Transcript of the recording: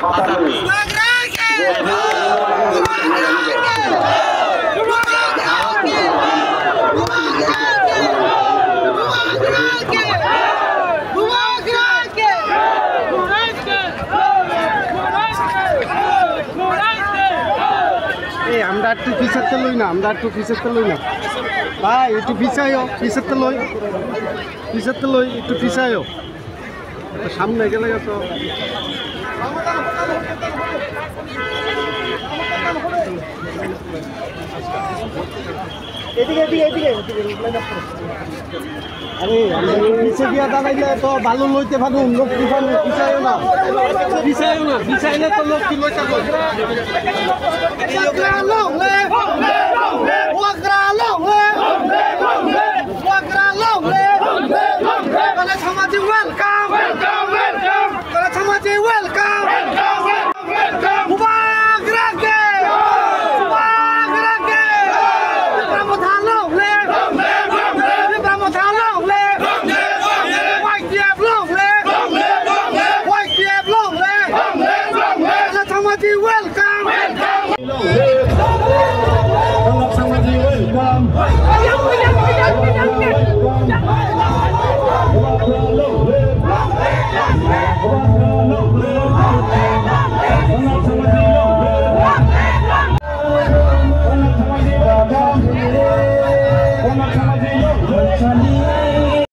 আমরা একটু পিছাতে লই না, আমরা একটু পিছাতে লই না ভাই, একটু পিছাইও, পিছাতে লই একটু পিছাইও, সামনে গেলে তো আরে নিচে গিয়া দাঁড়াইলে তো ভালো লইতে পারবো, লোক পিছাইও না, পিছাইলে তো লোক কি লইতে পারবো।